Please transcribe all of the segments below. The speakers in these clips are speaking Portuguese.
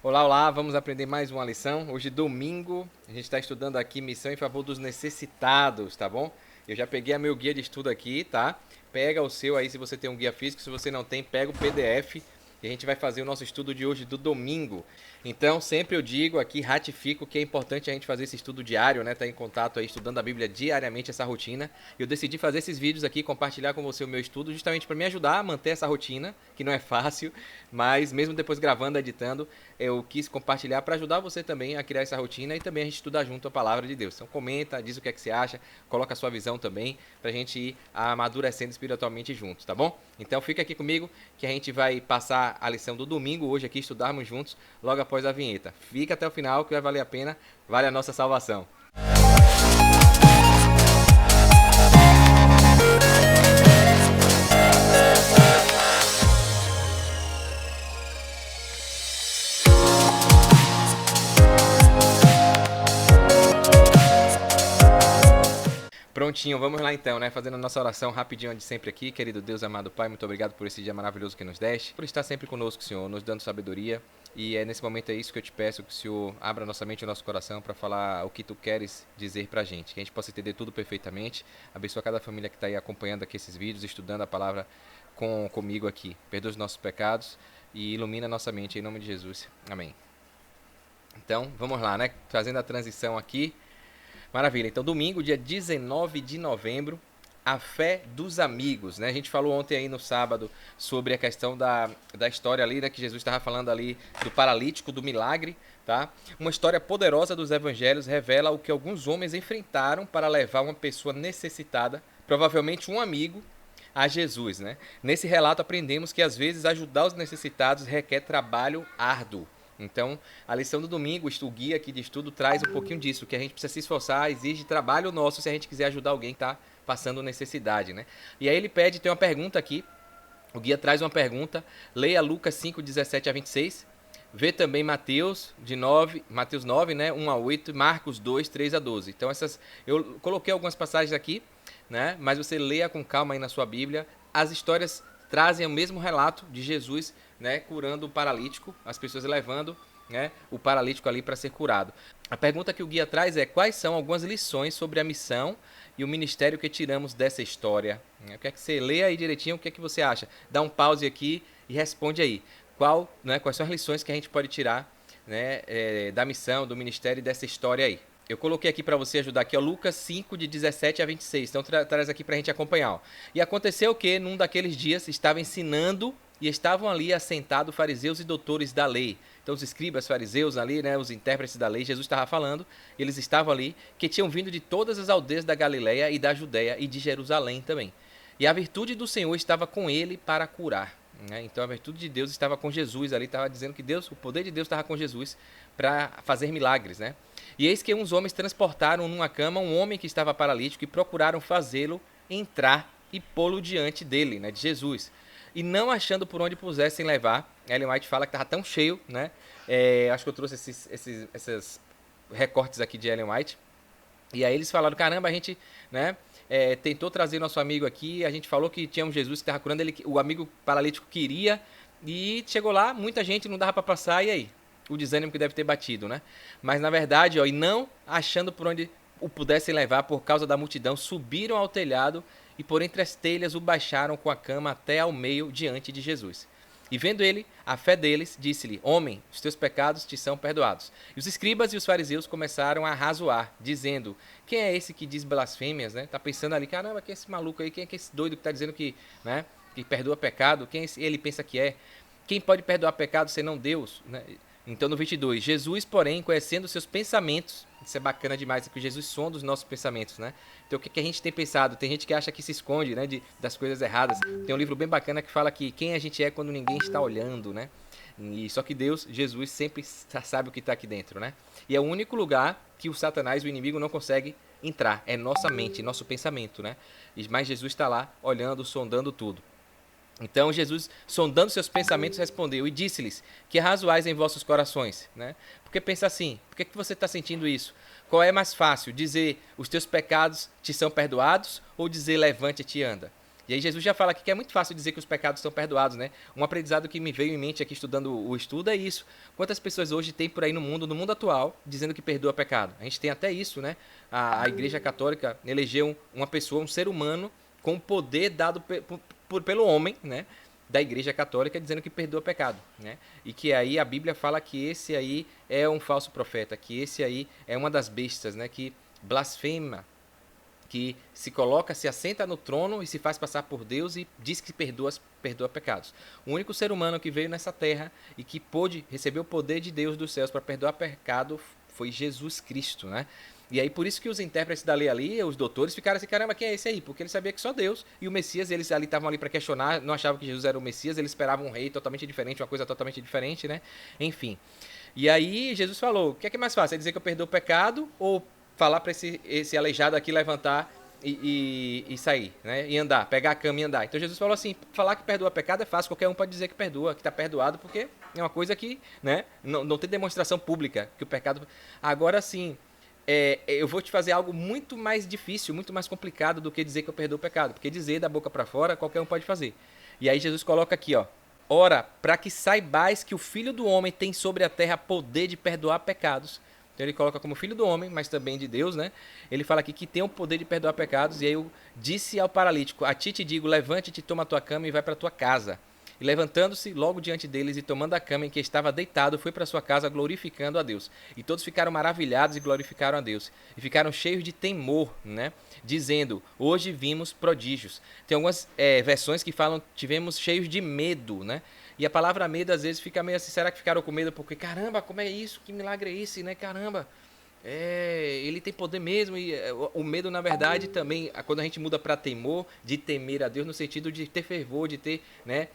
Olá, olá, vamos aprender mais uma lição. Hoje, domingo, a gente está estudando aqui missão em favor dos necessitados, tá bom? Eu já peguei a meu guia de estudo aqui, tá? Pega o seu aí se você tem um guia físico, se você não tem, pega o PDF e a gente vai fazer o nosso estudo de hoje do domingo. Então, sempre eu digo aqui, ratifico que é importante a gente fazer esse estudo diário, né? Tá em contato aí, estudando a Bíblia diariamente, essa rotina. Eu decidi fazer esses vídeos aqui, compartilhar com você o meu estudo, justamente para me ajudar a manter essa rotina, que não é fácil, mas mesmo depois gravando, editando, eu quis compartilhar para ajudar você também a criar essa rotina e também a gente estudar junto a palavra de Deus. Então comenta, diz o que é que você acha, coloca a sua visão também, para a gente ir amadurecendo espiritualmente juntos, tá bom? Então fica aqui comigo que a gente vai passar a lição do domingo hoje aqui, estudarmos juntos logo após a vinheta. Fica até o final que vai valer a pena, vale a nossa salvação. Prontinho, vamos lá então, né? Fazendo a nossa oração rapidinho de sempre aqui. Querido Deus, amado Pai, muito obrigado por esse dia maravilhoso que nos deste, por estar sempre conosco, Senhor, nos dando sabedoria. E é nesse momento é isso que eu te peço, que o Senhor abra nossa mente e o nosso coração para falar o que tu queres dizer pra gente, que a gente possa entender tudo perfeitamente. Abençoa cada família que está aí acompanhando aqui esses vídeos, estudando a palavra comigo aqui. Perdoa os nossos pecados e ilumina a nossa mente em nome de Jesus. Amém. Então, vamos lá, né? Fazendo a transição aqui. Maravilha. Então, domingo, dia 19 de novembro, a fé dos amigos, né? A gente falou ontem aí no sábado sobre a questão da história ali, né? Que Jesus estava falando ali do paralítico, do milagre, tá? Uma história poderosa dos evangelhos revela o que alguns homens enfrentaram para levar uma pessoa necessitada, provavelmente um amigo, a Jesus, né? Nesse relato aprendemos que às vezes ajudar os necessitados requer trabalho árduo. Então, a lição do domingo, o guia aqui de estudo, traz um pouquinho disso, que a gente precisa se esforçar, exige trabalho nosso se a gente quiser ajudar alguém que está passando necessidade, né? E aí ele pede, tem uma pergunta aqui, o guia traz uma pergunta, leia Lucas 5, 17 a 26, vê também Mateus 9, né, 1 a 8, Marcos 2, 3 a 12. Então, eu coloquei algumas passagens aqui, né, mas você leia com calma aí na sua Bíblia. As histórias trazem o mesmo relato de Jesus, né, curando o paralítico, as pessoas levando, né, o paralítico ali para ser curado. A pergunta que o guia traz é: quais são algumas lições sobre a missão e o ministério que tiramos dessa história? Eu quero que você leia aí direitinho, o que é que você acha. Dá um pause aqui e responde aí. Quais são as lições que a gente pode tirar, né, da missão, do ministério e dessa história aí? Eu coloquei aqui para você ajudar aqui, ó, Lucas 5, de 17 a 26. Então traz aqui para a gente acompanhar. Ó. E aconteceu que, num daqueles dias, estava ensinando e estavam ali assentados fariseus e doutores da lei. Então os escribas, fariseus ali, né, os intérpretes da lei, Jesus estava falando, eles estavam ali, que tinham vindo de todas as aldeias da Galiléia e da Judéia e de Jerusalém também. E a virtude do Senhor estava com ele para curar. Né? Então a virtude de Deus estava com Jesus ali, estava dizendo que Deus, o poder de Deus estava com Jesus para fazer milagres, né? E eis que uns homens transportaram numa cama um homem que estava paralítico e procuraram fazê-lo entrar e pô-lo diante dele, né, de Jesus. E não achando por onde pusessem levar, Ellen White fala que estava tão cheio, né? Acho que eu trouxe esses recortes aqui de Ellen White. E aí eles falaram, caramba, a gente, né, tentou trazer nosso amigo aqui, a gente falou que tinha um Jesus que estava curando, o amigo paralítico queria, e chegou lá, muita gente, não dava para passar, e aí? O desânimo que deve ter batido, né? Mas na verdade, ó, e não achando por onde o pudessem levar por causa da multidão, subiram ao telhado e por entre as telhas o baixaram com a cama até ao meio diante de Jesus. E vendo ele, a fé deles, disse-lhe: Homem, os teus pecados te são perdoados. E os escribas e os fariseus começaram a razoar, dizendo: Quem é esse que diz blasfêmias, né? Tá pensando ali, caramba, quem é esse maluco aí? Quem é esse doido que tá dizendo que, né, que perdoa pecado? Quem ele pensa que é? Quem pode perdoar pecado senão Deus, né? Então no 22, Jesus, porém, conhecendo os seus pensamentos, isso é bacana demais, é que Jesus sonda os nossos pensamentos, né? Então o que a gente tem pensado? Tem gente que acha que se esconde, né, das coisas erradas. Tem um livro bem bacana que fala que quem a gente é quando ninguém está olhando, né? E só que Deus, Jesus, sempre sabe o que está aqui dentro, né? E é o único lugar que o Satanás, o inimigo, não consegue entrar. É nossa mente, nosso pensamento, né? Mas Jesus está lá, olhando, sondando tudo. Então Jesus, sondando seus pensamentos, respondeu e disse-lhes: Que razoais em vossos corações, né? Porque pensa assim, por que você está sentindo isso? Qual é mais fácil, dizer os teus pecados te são perdoados ou dizer levante-te e anda? E aí Jesus já fala aqui que é muito fácil dizer que os pecados são perdoados, né? Um aprendizado que me veio em mente aqui estudando o estudo é isso. Quantas pessoas hoje tem por aí no mundo atual, dizendo que perdoa pecado? A gente tem até isso, né? A Igreja Católica elegeu uma pessoa, um ser humano, com o poder dado pelo homem, né? Da Igreja Católica, dizendo que perdoa pecado, né? E que aí a Bíblia fala que esse aí é um falso profeta, que esse aí é uma das bestas, né? Que blasfema, que se coloca, se assenta no trono e se faz passar por Deus e diz que perdoa pecados. O único ser humano que veio nessa terra e que pôde receber o poder de Deus dos céus para perdoar pecado foi Jesus Cristo, né? E aí por isso que os intérpretes da lei ali, os doutores, ficaram assim, caramba, quem é esse aí? Porque eles sabiam que só Deus e o Messias, eles ali estavam ali para questionar, não achavam que Jesus era o Messias, eles esperavam um rei totalmente diferente, uma coisa totalmente diferente, né? Enfim. E aí Jesus falou, o que é mais fácil? É dizer que eu perdoo o pecado ou falar para esse aleijado aqui levantar e sair, né? E andar, pegar a cama e andar. Então Jesus falou assim, falar que perdoa pecado é fácil, qualquer um pode dizer que perdoa, que está perdoado, porque é uma coisa que, né, não tem demonstração pública que o pecado... Agora sim, eu vou te fazer algo muito mais difícil, muito mais complicado do que dizer que eu perdoo o pecado, porque dizer da boca para fora qualquer um pode fazer. E aí Jesus coloca aqui, ó, ora, para que saibais que o Filho do Homem tem sobre a terra poder de perdoar pecados. Então ele coloca como Filho do Homem, mas também de Deus, né? Ele fala aqui que tem o poder de perdoar pecados, e aí eu disse ao paralítico, a ti te digo, levante-te, toma a tua cama e vai para a tua casa. E levantando-se logo diante deles e tomando a cama em que estava deitado, foi para sua casa glorificando a Deus. E todos ficaram maravilhados e glorificaram a Deus. E ficaram cheios de temor, né? Dizendo, hoje vimos prodígios. Tem algumas versões que falam, tivemos cheios de medo, né? E a palavra medo às vezes fica meio assim, será que ficaram com medo? Porque, caramba, como é isso? Que milagre é esse, né? Caramba. Ele tem poder mesmo, e o medo na verdade também, quando a gente muda para temor, de temer a Deus no sentido de ter fervor, de ter, né,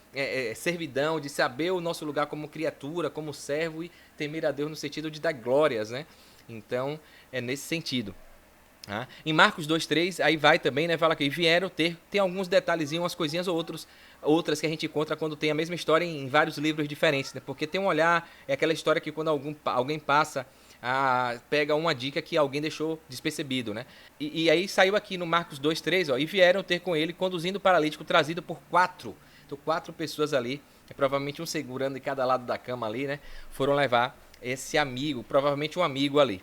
servidão, de saber o nosso lugar como criatura, como servo, e temer a Deus no sentido de dar glórias, né? Então é nesse sentido. Em Marcos 2,3, aí vai também, né? Fala que vieram tem alguns detalhezinhos, umas coisinhas ou outras que a gente encontra quando tem a mesma história em vários livros diferentes, né? Porque tem um olhar, é aquela história que quando alguém passa, pega uma dica que alguém deixou despercebido, né? E aí saiu aqui no Marcos 2,3, ó, e vieram ter com ele, conduzindo o paralítico trazido por 4. Então 4 pessoas ali, provavelmente um segurando em cada lado da cama ali, né? Foram levar esse amigo, provavelmente um amigo ali.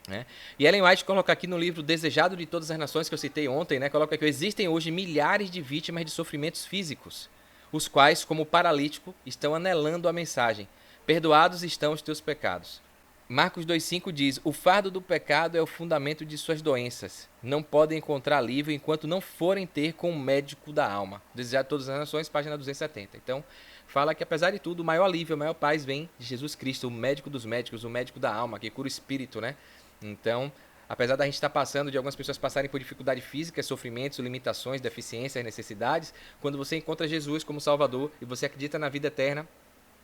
Né? E Ellen White coloca aqui no livro Desejado de Todas as Nações, que eu citei ontem, né? Coloca que existem hoje milhares de vítimas de sofrimentos físicos, os quais, como paralítico, estão anelando a mensagem. Perdoados estão os teus pecados. Marcos 2,5 diz, o fardo do pecado é o fundamento de suas doenças. Não podem encontrar alívio enquanto não forem ter com o médico da alma. Desejado de Todas as Nações, página 270. Então, fala que apesar de tudo, o maior alívio, a maior paz vem de Jesus Cristo, o médico dos médicos, o médico da alma, que cura o espírito, né? Então, apesar da gente estar passando, de algumas pessoas passarem por dificuldade física, sofrimentos, limitações, deficiências, necessidades, quando você encontra Jesus como Salvador e você acredita na vida eterna,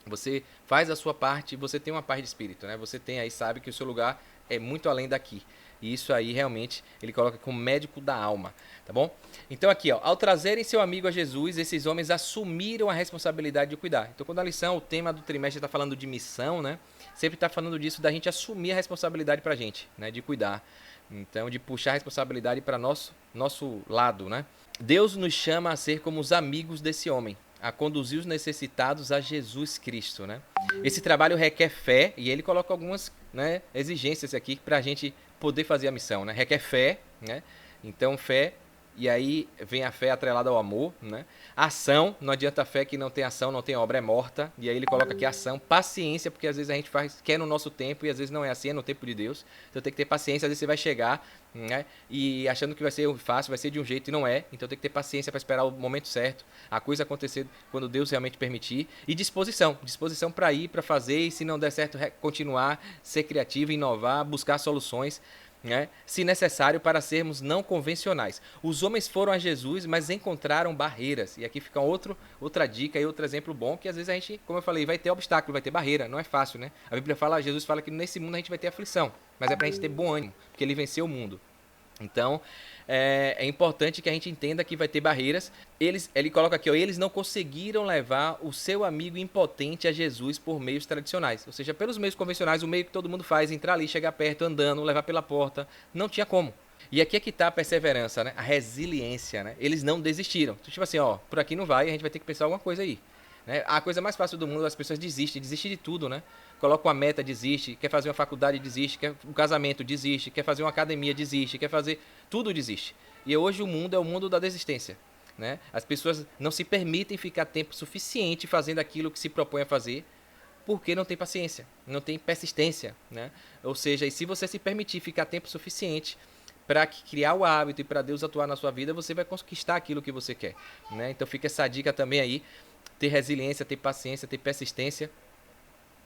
você faz a sua parte e você tem uma paz de espírito, né? Você tem aí, sabe que o seu lugar é muito além daqui. E isso aí realmente ele coloca como médico da alma, tá bom? Então aqui, ó, ao trazerem seu amigo a Jesus, esses homens assumiram a responsabilidade de cuidar. Então quando a lição, o tema do trimestre está falando de missão, né? Sempre está falando disso, da gente assumir a responsabilidade pra gente, né? De cuidar. Então, de puxar a responsabilidade para nosso lado, né? Deus nos chama a ser como os amigos desse homem, a conduzir os necessitados a Jesus Cristo, né? Esse trabalho requer fé, e ele coloca algumas, né, exigências aqui para a gente poder fazer a missão, né? Requer fé, né? Então, fé, e aí vem a fé atrelada ao amor, né? Ação, não adianta fé que não tem ação, não tem obra, é morta. E aí ele coloca aqui ação, paciência, porque às vezes a gente quer no nosso tempo e às vezes não é assim, é no tempo de Deus. Então tem que ter paciência, às vezes você vai chegar, né? E achando que vai ser fácil, vai ser de um jeito e não é. Então tem que ter paciência para esperar o momento certo, a coisa acontecer quando Deus realmente permitir. E disposição para ir, para fazer, e se não der certo, continuar, ser criativo, inovar, buscar soluções, né, se necessário, para sermos não convencionais. Os homens foram a Jesus, mas encontraram barreiras. E aqui fica outra dica e outro exemplo bom, que às vezes a gente, como eu falei, vai ter obstáculo, vai ter barreira, não é fácil, né? A Bíblia fala, Jesus fala que nesse mundo a gente vai ter aflição, mas é pra gente ter bom ânimo, porque ele venceu o mundo. Então, é importante que a gente entenda que vai ter barreiras. Ele coloca aqui, ó, eles não conseguiram levar o seu amigo impotente a Jesus por meios tradicionais. Ou seja, pelos meios convencionais, o meio que todo mundo faz, entrar ali, chegar perto, andando, levar pela porta, não tinha como. E aqui é que tá a perseverança, né? A resiliência, né? Eles não desistiram. Tipo assim, ó, por aqui não vai, a gente vai ter que pensar alguma coisa aí. Né? A coisa mais fácil do mundo, as pessoas desistem de tudo, né? Coloca uma meta, desiste, quer fazer uma faculdade, desiste, quer um casamento, desiste, quer fazer uma academia, desiste, quer fazer... Tudo desiste. E hoje o mundo é o mundo da desistência. Né? As pessoas não se permitem ficar tempo suficiente fazendo aquilo que se propõe a fazer, porque não tem paciência, não tem persistência. Né? Ou seja, e se você se permitir ficar tempo suficiente para criar o hábito e para Deus atuar na sua vida, você vai conquistar aquilo que você quer. Né? Então fica essa dica também aí, ter resiliência, ter paciência, ter persistência,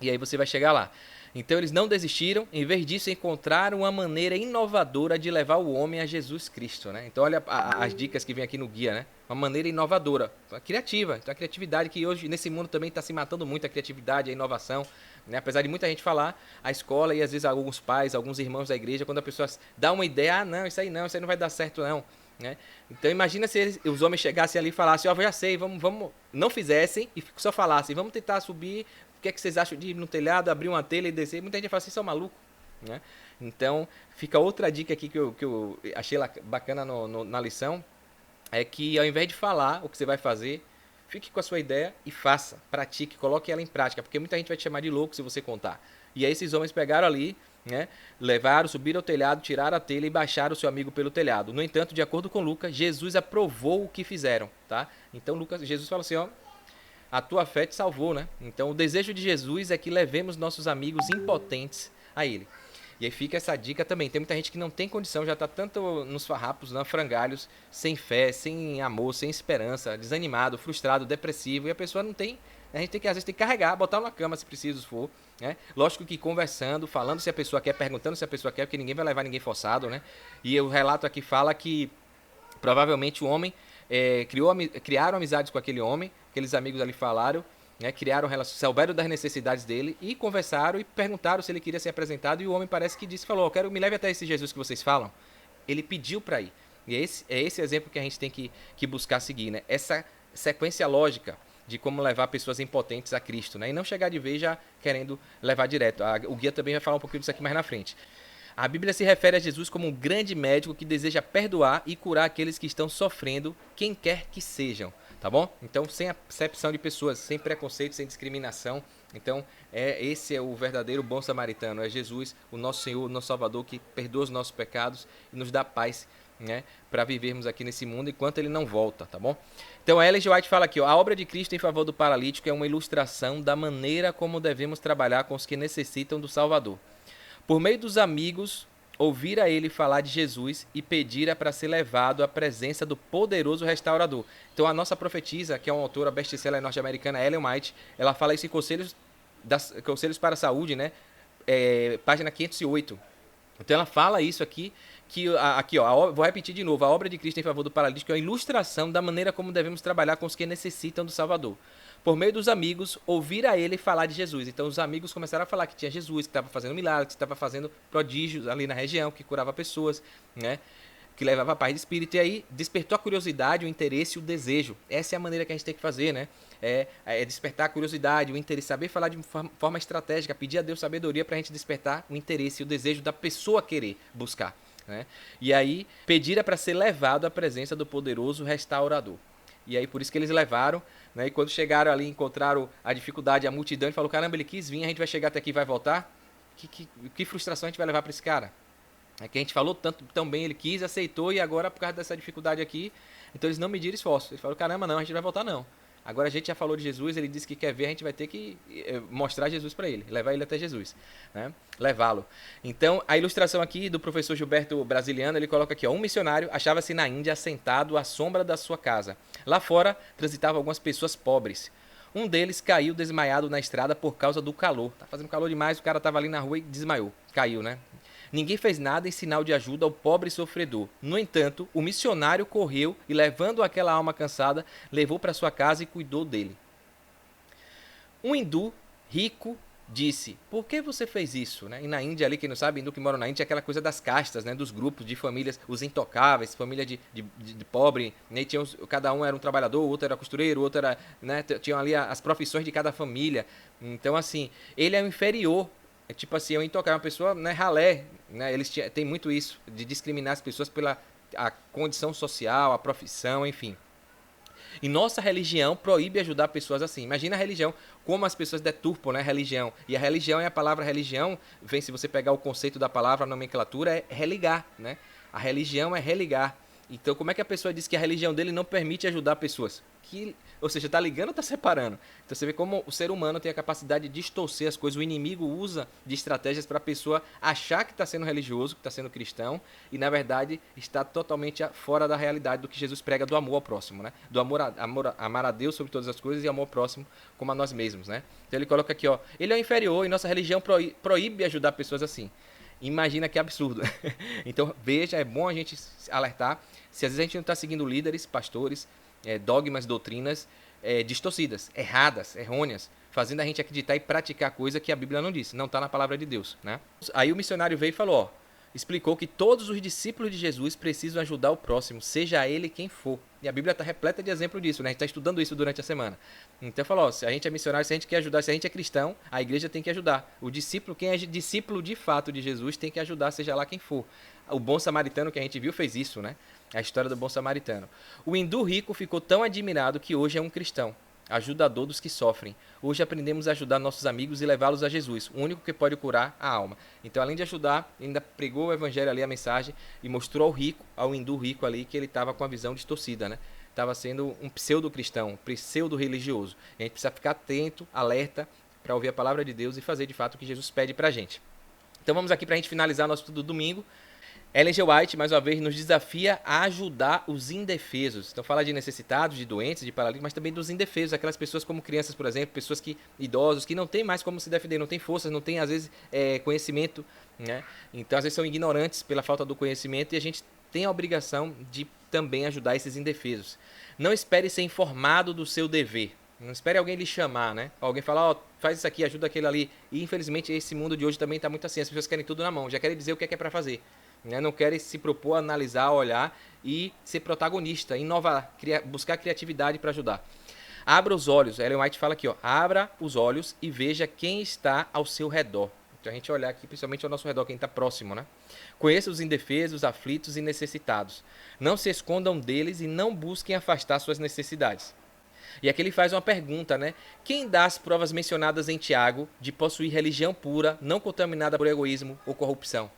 e aí você vai chegar lá. Então eles não desistiram, em vez disso encontraram uma maneira inovadora de levar o homem a Jesus Cristo, né? Então olha as dicas que vem aqui no guia, né? Uma maneira inovadora, criativa. Então a criatividade que hoje nesse mundo também está se matando muito, a criatividade, a inovação, né? Apesar de muita gente falar, a escola e às vezes alguns pais, alguns irmãos da igreja, quando a pessoa dá uma ideia, não, isso aí não vai dar certo não. Né? Então imagina se os homens chegassem ali e falassem, ó, já sei, vamos, não fizessem e só falassem, vamos tentar subir. O que é que vocês acham de ir no telhado, abrir uma telha e descer? Muita gente fala assim, vocês são malucos. Né? Então, fica outra dica aqui que eu achei bacana na lição, é que ao invés de falar o que você vai fazer, fique com a sua ideia e faça, pratique, coloque ela em prática, porque muita gente vai te chamar de louco se você contar. E aí esses homens pegaram ali, né, levaram, subiram ao telhado, tiraram a telha e baixaram o seu amigo pelo telhado. No entanto, de acordo com Lucas, Jesus aprovou o que fizeram. Tá? Então Jesus fala assim, ó, a tua fé te salvou, né? Então o desejo de Jesus é que levemos nossos amigos impotentes a Ele. E aí fica essa dica também. Tem muita gente que não tem condição, já está tanto nos farrapos, nos frangalhos, sem fé, sem amor, sem esperança, desanimado, frustrado, depressivo. E a pessoa não tem... A gente tem que, às vezes, tem que carregar, botar na cama se preciso for. Né? Lógico que conversando, falando se a pessoa quer, perguntando se a pessoa quer, porque ninguém vai levar ninguém forçado, né? E o relato aqui fala que provavelmente o homem... criaram amizades com aquele homem, aqueles amigos ali falaram, né, criaram relações, souberam das necessidades dele e conversaram e perguntaram se ele queria ser apresentado, e o homem parece que disse, falou, me leve até esse Jesus que vocês falam. Ele pediu para ir. E é esse exemplo que a gente tem que buscar seguir, né? Essa sequência lógica de como levar pessoas impotentes a Cristo, né? E não chegar de vez já querendo levar direto. O guia também vai falar um pouquinho disso aqui mais na frente. A Bíblia se refere a Jesus como um grande médico que deseja perdoar e curar aqueles que estão sofrendo, quem quer que sejam, tá bom? Então, sem acepção de pessoas, sem preconceito, sem discriminação. Então, esse é o verdadeiro bom samaritano, é Jesus, o nosso Senhor, o nosso Salvador, que perdoa os nossos pecados e nos dá paz, né, para vivermos aqui nesse mundo enquanto ele não volta, tá bom? Então, a Ellen G. White fala aqui, ó, a obra de Cristo em favor do paralítico é uma ilustração da maneira como devemos trabalhar com os que necessitam do Salvador. Por meio dos amigos, ouvir a ele falar de Jesus e pedir para ser levado à presença do poderoso restaurador. Então a nossa profetisa, que é uma autora best-seller norte-americana, Ellen White, ela fala isso em Conselhos para a Saúde, né? Página 508. Então ela fala isso aqui, vou repetir de novo, a obra de Cristo em favor do paralítico é uma ilustração da maneira como devemos trabalhar com os que necessitam do Salvador. Por meio dos amigos, ouvir a ele falar de Jesus. Então os amigos começaram a falar que tinha Jesus, que estava fazendo milagres, que estava fazendo prodígios ali na região, que curava pessoas, né? Que levava a paz de espírito. E aí despertou a curiosidade, o interesse e o desejo. Essa é a maneira que a gente tem que fazer, né? É despertar a curiosidade, o interesse, saber falar de forma estratégica, pedir a Deus sabedoria para a gente despertar o interesse e o desejo da pessoa querer buscar. Né? E aí pedir para ser levado à presença do poderoso restaurador. E aí por isso que eles levaram, né? E quando chegaram ali, encontraram a dificuldade, a multidão, e falou, caramba, ele quis vir, a gente vai chegar até aqui e vai voltar? Que frustração a gente vai levar para esse cara? É que a gente falou tão bem, ele quis, aceitou, e agora por causa dessa dificuldade aqui, então eles não mediram esforço. Eles falaram, caramba, não, a gente não vai voltar não. Agora a gente já falou de Jesus, ele disse que quer ver, a gente vai ter que mostrar Jesus para ele, levar ele até Jesus, né? Levá-lo. Então, a ilustração aqui do professor Gilberto Brasiliano, ele coloca aqui, ó, um missionário achava-se na Índia sentado à sombra da sua casa. Lá fora transitavam algumas pessoas pobres. Um deles caiu desmaiado na estrada por causa do calor. Tá fazendo calor demais, o cara estava ali na rua e desmaiou, caiu, né? Ninguém fez nada em sinal de ajuda ao pobre sofredor. No entanto, o missionário correu e, levando aquela alma cansada, levou para sua casa e cuidou dele. Um hindu rico disse, por que você fez isso? Né? E na Índia, ali, quem não sabe, hindu que mora na Índia, é aquela coisa das castas, né? Dos grupos de famílias, os intocáveis, família de pobre, né? Cada um era um trabalhador, o outro era costureiro, o outro era... Né? Tinham ali as profissões de cada família. Então, assim, ele é o inferior é tipo assim, eu intocável, uma pessoa, né, ralé, né, eles têm muito isso, de discriminar as pessoas pela a condição social, a profissão, enfim. E nossa religião proíbe ajudar pessoas assim. Imagina a religião, como as pessoas deturpam, né, a religião. E a religião, a palavra religião, vem, se você pegar o conceito da palavra, a nomenclatura, é religar, né? A religião é religar. Então, como é que a pessoa diz que a religião dele não permite ajudar pessoas? Ou seja, está ligando ou está separando? Então você vê como o ser humano tem a capacidade de distorcer as coisas. O inimigo usa de estratégias para a pessoa achar que está sendo religioso, que está sendo cristão, e na verdade está totalmente fora da realidade do que Jesus prega do amor ao próximo, né? Do amar a Deus sobre todas as coisas e amor ao próximo como a nós mesmos, né? Então ele coloca aqui, ó, ele é o inferior e nossa religião proíbe ajudar pessoas assim. Imagina que absurdo. Então, veja, é bom a gente alertar se às vezes a gente não está seguindo líderes, pastores, dogmas, doutrinas distorcidas, erradas, errôneas, fazendo a gente acreditar e praticar coisa que a Bíblia não diz, não está na palavra de Deus, né? Aí o missionário veio e falou, ó, explicou que todos os discípulos de Jesus precisam ajudar o próximo, seja ele quem for. E a Bíblia está repleta de exemplo disso, né? A gente está estudando isso durante a semana. Então falou, ó, se a gente é missionário, se a gente quer ajudar, se a gente é cristão, a igreja tem que ajudar. O discípulo, quem é discípulo de fato de Jesus, tem que ajudar, seja lá quem for. O bom samaritano que a gente viu fez isso, né? A história do bom samaritano. O hindu rico ficou tão admirado que hoje é um cristão, ajudador dos que sofrem. Hoje aprendemos a ajudar nossos amigos e levá-los a Jesus, o único que pode curar a alma. Então, além de ajudar, ainda pregou o evangelho ali, a mensagem, e mostrou ao rico, ao hindu rico ali, que ele estava com a visão distorcida, né? Estava sendo um pseudo-cristão, um pseudo-religioso. A gente precisa ficar atento, alerta, para ouvir a palavra de Deus e fazer de fato o que Jesus pede para a gente. Então vamos aqui para a gente finalizar nosso estudo do domingo. Ellen G. White, mais uma vez, nos desafia a ajudar os indefesos. Então fala de necessitados, de doentes, de paralíticos, mas também dos indefesos, aquelas pessoas como crianças, por exemplo, pessoas idosos, que não têm mais como se defender, não têm forças, não têm, às vezes, conhecimento, né? Então, às vezes, são ignorantes pela falta do conhecimento e a gente tem a obrigação de também ajudar esses indefesos. Não espere ser informado do seu dever. Não espere alguém lhe chamar, né? Alguém falar, ó, faz isso aqui, ajuda aquele ali. E, infelizmente, esse mundo de hoje também está muito assim. As pessoas querem tudo na mão, já querem dizer o que é para fazer. Né? Não querem se propor, analisar, olhar e ser protagonista, inovar, buscar criatividade para ajudar. Abra os olhos, Ellen White fala aqui, ó, abra os olhos e veja quem está ao seu redor. Então a gente olhar aqui, principalmente ao nosso redor, quem está próximo, né? Conheça os indefesos, aflitos e necessitados. Não se escondam deles e não busquem afastar suas necessidades. E aqui ele faz uma pergunta, né? Quem dá as provas mencionadas em Tiago de possuir religião pura, não contaminada por egoísmo ou corrupção?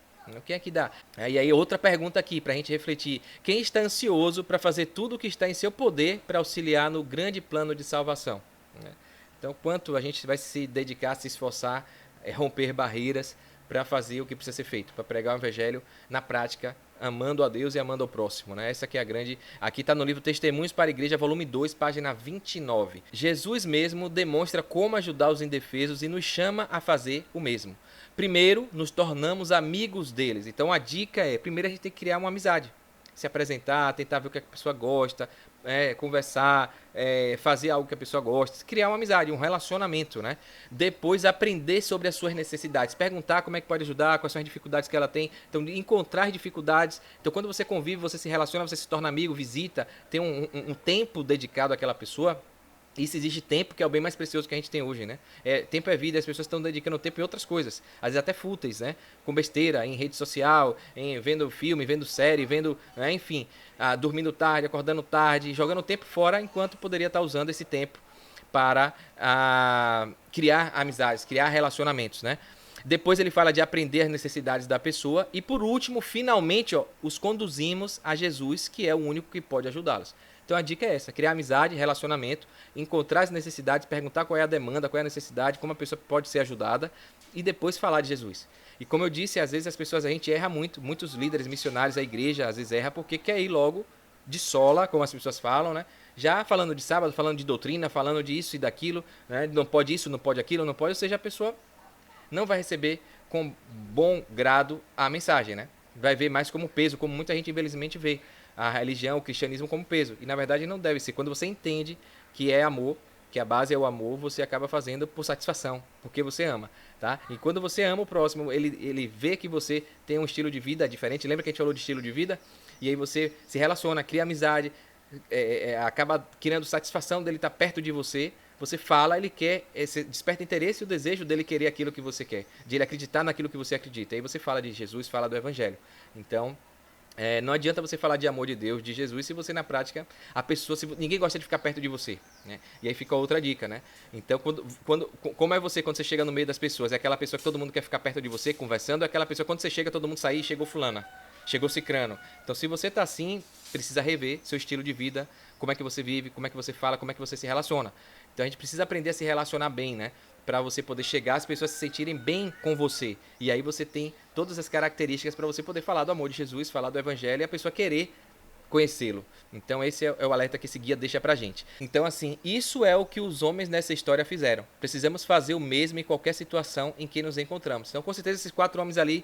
Quem é que dá? E aí outra pergunta aqui para a gente refletir. Quem está ansioso para fazer tudo o que está em seu poder para auxiliar no grande plano de salvação? Então, quanto a gente vai se dedicar, se esforçar, romper barreiras para fazer o que precisa ser feito, para pregar o evangelho na prática, amando a Deus e amando ao próximo, né? Essa aqui é a grande... Aqui está no livro Testemunhos para a Igreja, volume 2, página 29. Jesus mesmo demonstra como ajudar os indefesos e nos chama a fazer o mesmo. Primeiro, nos tornamos amigos deles. Então, a dica é, primeiro a gente tem que criar uma amizade. Se apresentar, tentar ver o que a pessoa gosta, conversar, fazer algo que a pessoa gosta, criar uma amizade, um relacionamento, né? Depois aprender sobre as suas necessidades, perguntar como é que pode ajudar, quais são as dificuldades que ela tem, então encontrar dificuldades. Então quando você convive, você se relaciona, você se torna amigo, visita, tem um tempo dedicado àquela pessoa. Isso exige tempo, que é o bem mais precioso que a gente tem hoje, né? Tempo é vida, as pessoas estão dedicando tempo em outras coisas, às vezes até fúteis, né? Com besteira, em rede social, vendo filme, vendo série, vendo, enfim, dormindo tarde, acordando tarde, jogando tempo fora, enquanto poderia estar usando esse tempo para criar amizades, criar relacionamentos, né? Depois ele fala de aprender as necessidades da pessoa e, por último, finalmente, os conduzimos a Jesus, que é o único que pode ajudá-los. Então a dica é essa, criar amizade, relacionamento, encontrar as necessidades, perguntar qual é a demanda, qual é a necessidade, como a pessoa pode ser ajudada e depois falar de Jesus. E como eu disse, às vezes a gente erra muito, muitos líderes missionários, a igreja às vezes erra porque quer ir logo de sola, como as pessoas falam, né? Já falando de sábado, falando de doutrina, falando de isso e daquilo, né? Não pode isso, não pode aquilo, não pode, ou seja, a pessoa não vai receber com bom grado a mensagem, né? Vai ver mais como peso, como muita gente infelizmente vê a religião, o cristianismo como peso. E na verdade não deve ser. Quando você entende que é amor, que a base é o amor, você acaba fazendo por satisfação, porque você ama, tá? E quando você ama o próximo, ele vê que você tem um estilo de vida diferente. Lembra que a gente falou de estilo de vida? E aí você se relaciona, cria amizade, acaba criando satisfação dele estar perto de você, você fala, ele quer, você desperta interesse e o desejo dele querer aquilo que você quer, de ele acreditar naquilo que você acredita. Aí você fala de Jesus, fala do evangelho. Então, não adianta você falar de amor de Deus, de Jesus, se você na prática, a pessoa, se ninguém gosta de ficar perto de você, né? E aí fica outra dica, né? Então, como é você quando você chega no meio das pessoas? É aquela pessoa que todo mundo quer ficar perto de você, conversando, é aquela pessoa quando você chega, todo mundo sair, chegou fulana, chegou cicrano. Então, se você tá assim, precisa rever seu estilo de vida, como é que você vive, como é que você fala, como é que você se relaciona. Então, a gente precisa aprender a se relacionar bem, né? Para você poder chegar, as pessoas se sentirem bem com você. E aí você tem todas as características para você poder falar do amor de Jesus, falar do evangelho e a pessoa querer conhecê-lo. Então esse é o alerta que esse guia deixa pra gente. Então assim, isso é o que os homens nessa história fizeram. Precisamos fazer o mesmo em qualquer situação em que nos encontramos. Então com certeza esses 4 homens ali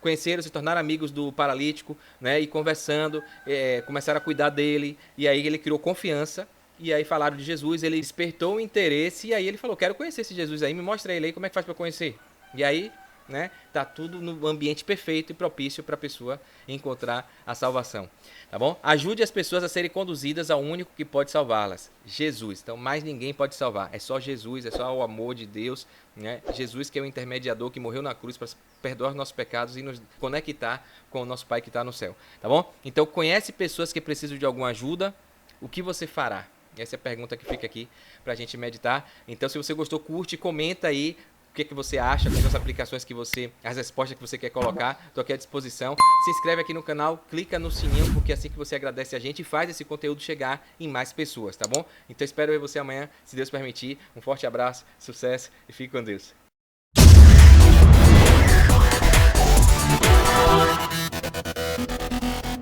conheceram, se tornaram amigos do paralítico, né? E conversando, começaram a cuidar dele. E aí ele criou confiança. E aí falaram de Jesus, ele despertou o interesse. E aí ele falou, quero conhecer esse Jesus aí, me mostra ele aí, como é que faz para conhecer? E aí, né, tá tudo no ambiente perfeito e propício para a pessoa encontrar a salvação, tá bom? Ajude as pessoas a serem conduzidas ao único que pode salvá-las, Jesus. Então mais ninguém pode salvar, é só Jesus, é só o amor de Deus, né? Jesus que é o intermediador que morreu na cruz para perdoar os nossos pecados e nos conectar com o nosso Pai que está no céu, tá bom? Então conhece pessoas que precisam de alguma ajuda, o que você fará? Essa é a pergunta que fica aqui para a gente meditar. Então, se você gostou, curte, comenta aí o que você acha, quais são as aplicações que você, as respostas que você quer colocar. Estou aqui à disposição. Se inscreve aqui no canal, clica no sininho, porque é assim que você agradece a gente e faz esse conteúdo chegar em mais pessoas, tá bom? Então, espero ver você amanhã, se Deus permitir. Um forte abraço, sucesso e fique com Deus.